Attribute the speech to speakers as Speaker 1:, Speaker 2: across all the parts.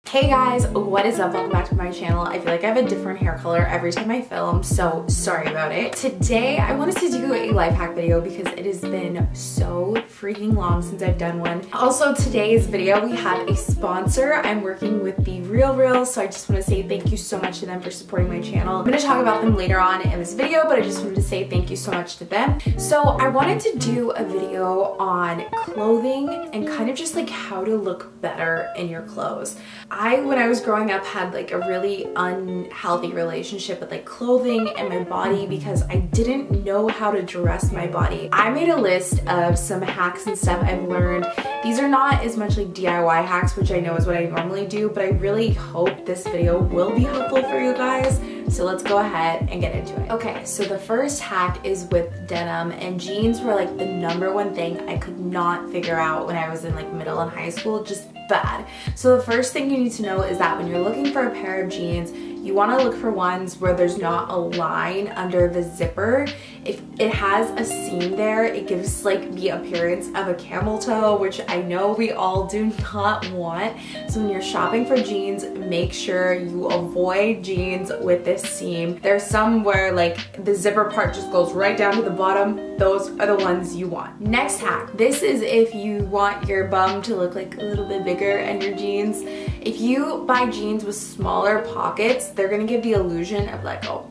Speaker 1: Hey guys, what is up? Welcome back to my channel. I feel like I have a different hair color every time I film, so sorry about it. Today, I wanted to do a life hack video because it has been so freaking long since I've done one. Also, today's video, we have a sponsor. I'm working with The Real, so I just want to say thank you so much to them for supporting my channel. I'm going to talk about them later on in this video, but I just wanted to say thank you so much to them. So I wanted to do a video on clothing and kind of just like how to look better in your clothes. When I was growing up, had like a really unhealthy relationship with like clothing and my body because I didn't know how to dress my body. I made a list of some hacks and stuff I've learned. These are not as much like DIY hacks, which I know is what I normally do, but I really hope this video will be helpful for you guys. So let's go ahead and get into it. Okay, so the first hack is with denim, and jeans were like the #1 thing I could not figure out when I was in like middle and high school, just bad. So the first thing you need to know is that when you're looking for a pair of jeans, you want to look for ones where there's not a line under the zipper. If it has a seam there, it gives like the appearance of a camel toe, which I know we all do not want. So when you're shopping for jeans, make sure you avoid jeans with this seam. There's some where like the zipper part just goes right down to the bottom. Those are the ones you want. Next hack. This is if you want your bum to look like a little bit bigger and your jeans. If you buy jeans with smaller pockets, they're gonna give the illusion of like, oh,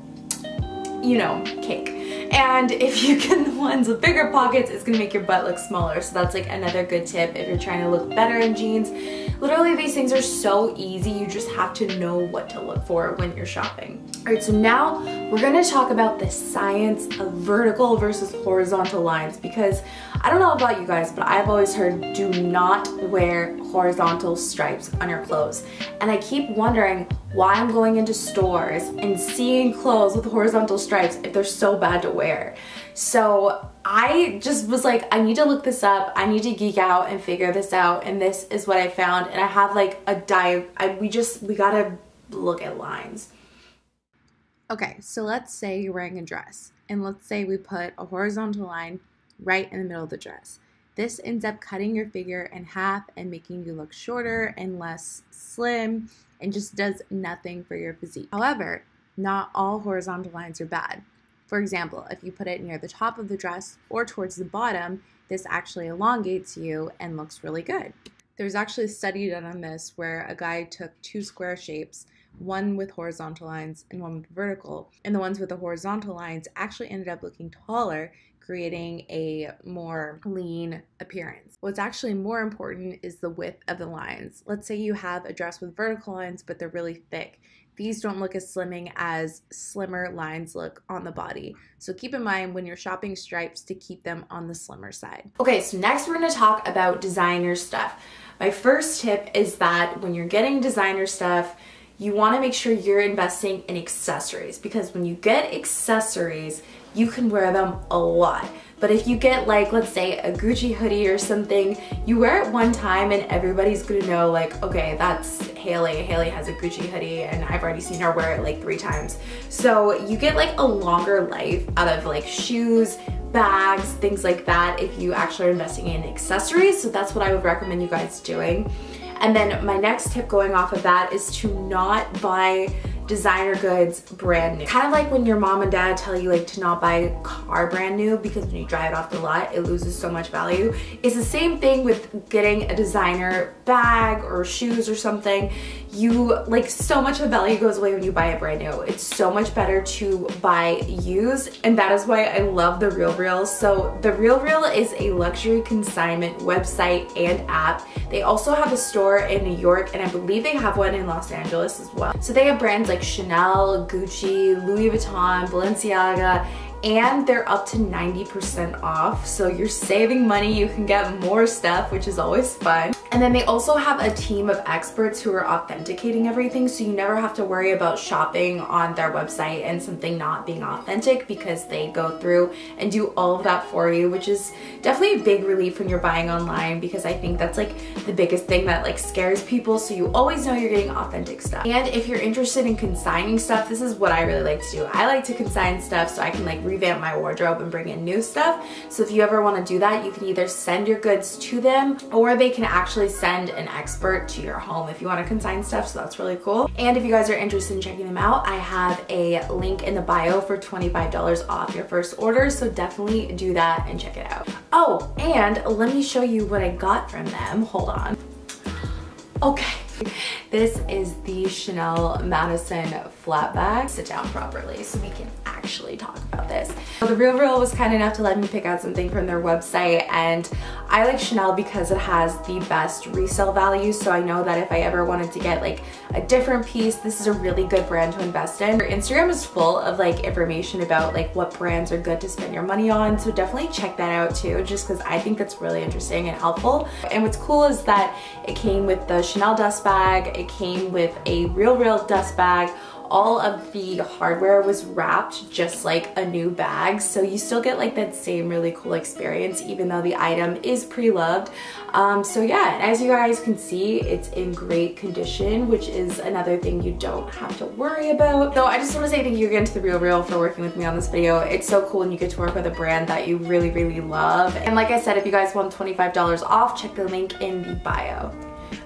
Speaker 1: you know, cake. And if you get the ones with bigger pockets, it's gonna make your butt look smaller. So that's like another good tip if you're trying to look better in jeans. Literally, these things are so easy. You just have to know what to look for when you're shopping. All right, so now we're gonna talk about the science of vertical versus horizontal lines, because I don't know about you guys, but I've always heard do not wear horizontal stripes on your clothes. And I keep wondering why I'm going into stores and seeing clothes with horizontal stripes if they're so bad to wear. So I just was like, I need to look this up. I need to geek out and figure this out. And this is what I found. And I have like a we gotta look at lines. Okay, so let's say you're wearing a dress, and let's say we put a horizontal line right in the middle of the dress. This ends up cutting your figure in half and making you look shorter and less slim, and just does nothing for your physique. However, not all horizontal lines are bad. For example, if you put it near the top of the dress or towards the bottom, this actually elongates you and looks really good. There's actually a study done on this where a guy took 2 square shapes, one with horizontal lines and one with vertical, and the ones with the horizontal lines actually ended up looking taller, creating a more lean appearance. What's actually more important is the width of the lines. Let's say you have a dress with vertical lines, but they're really thick. These don't look as slimming as slimmer lines look on the body. So keep in mind when you're shopping stripes to keep them on the slimmer side. Okay, so next we're gonna talk about designer stuff. My first tip is that when you're getting designer stuff, you wanna make sure you're investing in accessories, because when you get accessories, you can wear them a lot. But if you get like, let's say a Gucci hoodie or something, you wear it one time and everybody's gonna know like, okay, that's Haley. Haley has a Gucci hoodie and I've already seen her wear it like 3 times. So you get like a longer life out of like shoes, bags, things like that if you actually are investing in accessories. So that's what I would recommend you guys doing. And then my next tip going off of that is to not buy designer goods brand new. Kind of like when your mom and dad tell you like to not buy a car brand new because when you drive it off the lot, it loses so much value. It's the same thing with getting a designer bag or shoes or something. You like so much of value goes away when you buy it brand new. It's so much better to buy used, and that is why I love The Real. So The Real is a luxury consignment website and app. They also have a store in New York, and I believe they have one in Los Angeles as well. So they have brands like Chanel, Gucci, Louis Vuitton, Balenciaga, and they're up to 90% off. So you're saving money, you can get more stuff, which is always fun. And then they also have a team of experts who are authenticating everything, so you never have to worry about shopping on their website and something not being authentic, because they go through and do all of that for you, which is definitely a big relief when you're buying online, because I think that's like the biggest thing that like scares people, so you always know you're getting authentic stuff. And if you're interested in consigning stuff, this is what I really like to do. I like to consign stuff so I can like revamp my wardrobe and bring in new stuff. So if you ever want to do that, you can either send your goods to them or they can actually send an expert to your home if you want to consign stuff. So that's really cool. And if you guys are interested in checking them out, I have a link in the bio for $25 off your first order. So definitely do that and check it out. Oh, and let me show you what I got from them. Hold on. Okay. This is the Chanel Madison flat bag. Sit down properly so we can actually talk about this. So The RealReal was kind enough to let me pick out something from their website, and I like Chanel because it has the best resale value. So I know that if I ever wanted to get like a different piece, this is a really good brand to invest in. Their Instagram is full of like information about like what brands are good to spend your money on. So definitely check that out too, just because I think that's really interesting and helpful. And what's cool is that it came with the Chanel dust bag, it came with a RealReal dust bag. All of the hardware was wrapped just like a new bag, so you still get like that same really cool experience even though the item is pre-loved. So yeah, as you guys can see, it's in great condition, which is another thing you don't have to worry about. So I just want to say thank you again to The RealReal for working with me on this video. It's so cool when you get to work with a brand that you really, really love. And like I said, if you guys want $25 off, check the link in the bio.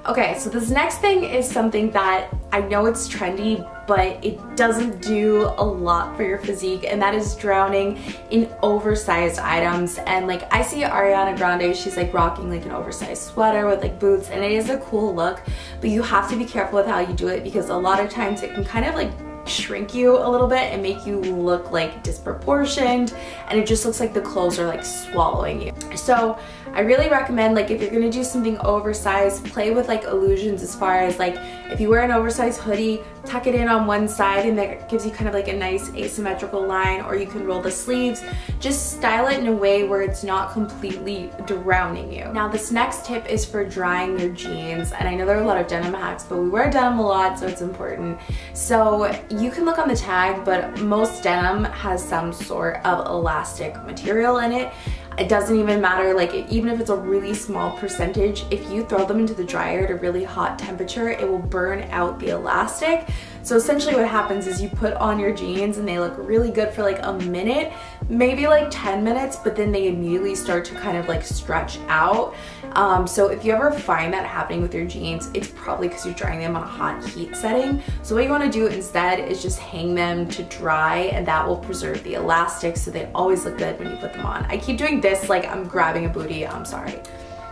Speaker 1: Okay, so this next thing is something that I know it's trendy, but it doesn't do a lot for your physique, and that is drowning in oversized items. And like I see Ariana Grande, she's like rocking like an oversized sweater with like boots, and it is a cool look, but you have to be careful with how you do it because a lot of times it can kind of like shrink you a little bit and make you look like disproportioned, and it just looks like the clothes are like swallowing you. So I really recommend, like, if you're gonna do something oversized, play with like illusions as far as like if you wear an oversized hoodie, tuck it in on one side and that gives you kind of like a nice asymmetrical line, or you can roll the sleeves. Just style it in a way where it's not completely drowning you. Now this next tip is for drying your jeans, and I know there are a lot of denim hacks, but we wear denim a lot, so it's important. So you can look on the tag, but most denim has some sort of elastic material in it. It doesn't even matter, like even if it's a really small percentage, if you throw them into the dryer at a really hot temperature, it will burn out the elastic. So essentially what happens is you put on your jeans and they look really good for like a minute, maybe like 10 minutes, but then they immediately start to kind of like stretch out. So if you ever find that happening with your jeans, it's probably because you're drying them on a hot heat setting. So what you want to do instead is just hang them to dry, and that will preserve the elastic so they always look good when you put them on. I keep doing this like I'm grabbing a booty, I'm sorry.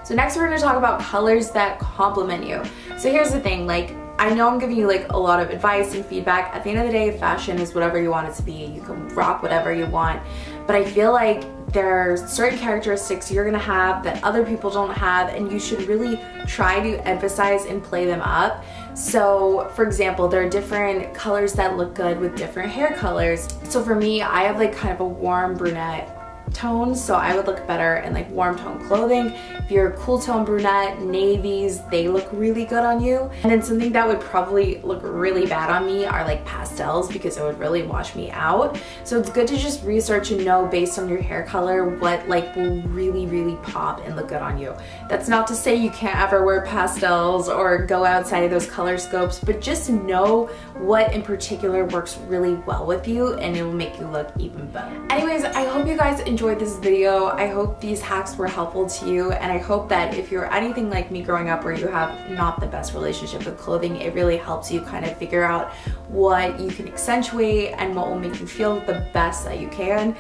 Speaker 1: So next we're going to talk about colors that complement you. So here's the thing, like I know I'm giving you like a lot of advice and feedback. At the end of the day, fashion is whatever you want it to be. You can rock whatever you want, but I feel like there are certain characteristics you're gonna have that other people don't have, and you should really try to emphasize and play them up. So for example, there are different colors that look good with different hair colors. So for me, I have like kind of a warm brunette tones, so I would look better in like warm tone clothing. If you're a cool tone brunette, navies, they look really good on you. And then something that would probably look really bad on me are like pastels, because it would really wash me out. So it's good to just research and know based on your hair color what like will really, really pop and look good on you. That's not to say you can't ever wear pastels or go outside of those color scopes, but just know what in particular works really well with you, and it will make you look even better. Anyways, I hope you guys enjoyed this video. I hope these hacks were helpful to you, and I hope that if you're anything like me growing up where you have not the best relationship with clothing, it really helps you kind of figure out what you can accentuate and what will make you feel the best that you can.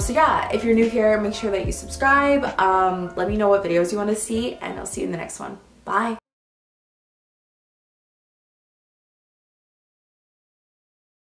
Speaker 1: So yeah, if you're new here, make sure that you subscribe. Let me know what videos you want to see, and I'll see you in the next one. Bye.